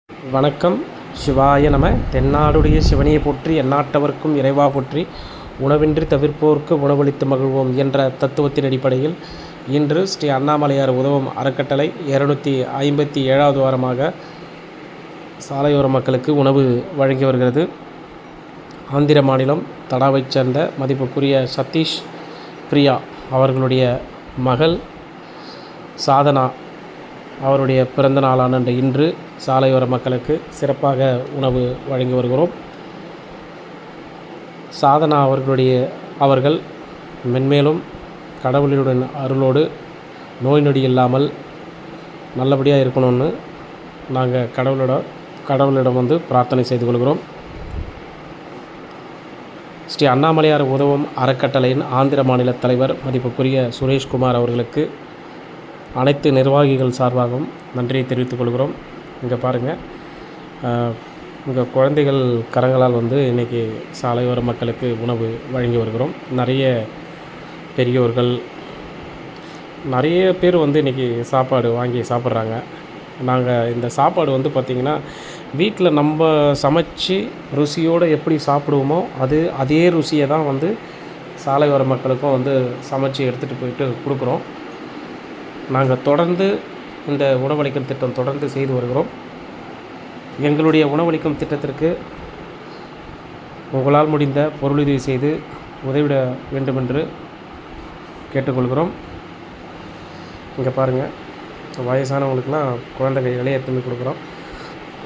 வணக்கம். சிவாய நம. தென்னாடுடைய சிவனையை போற்றி, எந்நாட்டவர்க்கும் இறைவா போற்றி, உணவின்றி தவிர்ப்போர்க்கு உணவளித்து மகிழ்வோம் என்ற தத்துவத்தின் அடிப்படையில் இன்று ஸ்ரீ அண்ணாமலையார் உதவும் அறக்கட்டளை 257வது வாரமாக சாலையோர மக்களுக்கு உணவு வழங்கி வருகிறது. ஆந்திர மாநிலம் தடாவைச் சேர்ந்த மதிப்புக்குரிய சதீஷ் பிரியா அவர்களுடைய மகள் சாதனா அவருடைய பிறந்த நாளான இன்று சாலையோர மக்களுக்கு சிறப்பாக உணவு வழங்கி வருகிறோம். சாதனா அவர்கள் மென்மேலும் கடவுளுடன் அருளோடு நோய் நொடி இல்லாமல் நல்லபடியாக இருக்கணும்னு நாங்கள் கடவுளிடம் வந்து பிரார்த்தனை செய்து கொள்கிறோம். ஸ்ரீ அண்ணாமலையார் உதவும் அறக்கட்டளையின் ஆந்திர மாநில தலைவர் மதிப்புக்குரிய சுரேஷ்குமார் அவர்களுக்கு அனைத்து நிர்வாகிகள் சார்பாகவும் நன்றியை தெரிவித்துக் கொள்கிறோம். இங்கே பாருங்கள், இங்கே குழந்தைகள் கரங்களால் வந்து இன்றைக்கி சாலையோர மக்களுக்கு உணவு வழங்கி வருகிறோம். நிறைய பெரியோர்கள் நிறைய பேர் வந்து இன்றைக்கி சாப்பாடு வாங்கி சாப்பிட்றாங்க. நாங்கள் இந்த சாப்பாடு வந்து பார்த்திங்கன்னா வீட்டில் நம்ம சமைச்சு ருசியோடு எப்படி சாப்பிடுவோமோ அதே ருசியை தான் வந்து சாலையோர மக்களுக்கும் வந்து சமைச்சு எடுத்துகிட்டு போயிட்டு கொடுக்குறோம். நாங்கள் தொடர்ந்து இந்த உணவளிக்கும் திட்டம் தொடர்ந்து செய்து வருகிறோம். எங்களுடைய உணவளிக்கும் திட்டத்திற்கு உங்களால் முடிந்த பொருளுதவி செய்து உதவிட வேண்டுமென்று கேட்டுக்கொள்கிறோம். இங்கே பாருங்கள், வயசானவங்களுக்கெல்லாம் குழந்தை கைகளே எடுத்துன்னு கொடுக்குறோம்.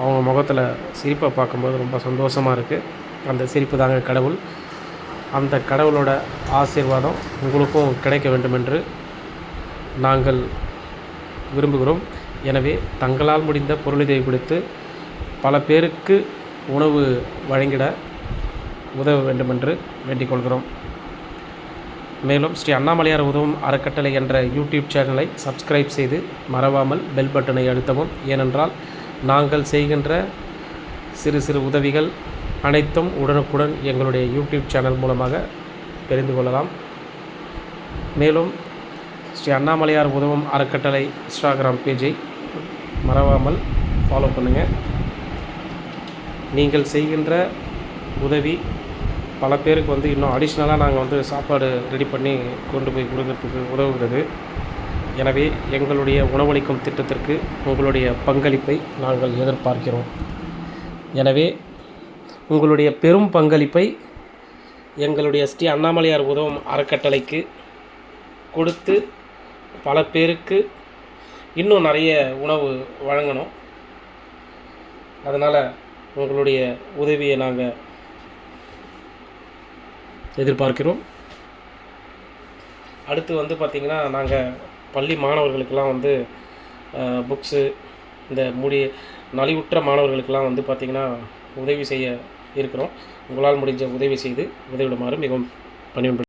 அவங்க முகத்தில் சிரிப்பை பார்க்கும்போது ரொம்ப சந்தோஷமாக இருக்குது. அந்த சிரிப்பு தாங்க கடவுள். அந்த கடவுளோட ஆசீர்வாதம் உங்களுக்கும் கிடைக்க வேண்டுமென்று நாங்கள் விரும்புகிறோம். எனவே தங்களால் முடிந்த பொருளுதவி கொடுத்து பல பேருக்கு உணவு வழங்கிட உதவ வேண்டுமென்று வேண்டிக் கொள்கிறோம். மேலும் ஸ்ரீ அண்ணாமலையார் உதவும் அறக்கட்டளை என்ற யூடியூப் சேனலை சப்ஸ்கிரைப் செய்து மறவாமல் பெல் பட்டனை அழுத்தவும். ஏனென்றால் நாங்கள் செய்கின்ற சிறு சிறு உதவிகள் அனைத்தும் உடனுக்குடன் எங்களுடைய யூடியூப் சேனல் மூலமாக தெரிந்து கொள்ளலாம். மேலும் ஸ்ரீ அண்ணாமலையார் உதவும் அறக்கட்டளை இன்ஸ்டாகிராம் பேஜை மறவாமல் ஃபாலோ பண்ணுங்கள். நீங்கள் செய்கின்ற உதவி பல பேருக்கு வந்து இன்னும் அடிஷ்னலாக நாங்கள் வந்து சாப்பாடு ரெடி பண்ணி கொண்டு போய் கொடுக்கறதுக்கு உதவுகிறது. எனவே எங்களுடைய உணவளிக்கும் திட்டத்திற்கு உங்களுடைய பங்களிப்பை நாங்கள் எதிர்பார்க்கிறோம். எனவே உங்களுடைய பெரும் பங்களிப்பை எங்களுடைய ஸ்ரீ அண்ணாமலையார் உதவும் அறக்கட்டளைக்கு கொடுத்து பல பேருக்கு இன்னும் நிறைய உணவு வழங்கணும். அதனால் உங்களுடைய உதவியை நாங்கள் எதிர்பார்க்கிறோம். அடுத்து வந்து பார்த்திங்கன்னா, நாங்கள் பள்ளி மாணவர்களுக்கெல்லாம் வந்து புக்ஸு, இந்த நலிவுற்ற மாணவர்களுக்கெல்லாம் வந்து பார்த்திங்கன்னா உதவி செய்ய இருக்கிறோம். உங்களால் முடிஞ்ச உதவி செய்து உதவிடுமாறு மிகவும் பணிவுடன்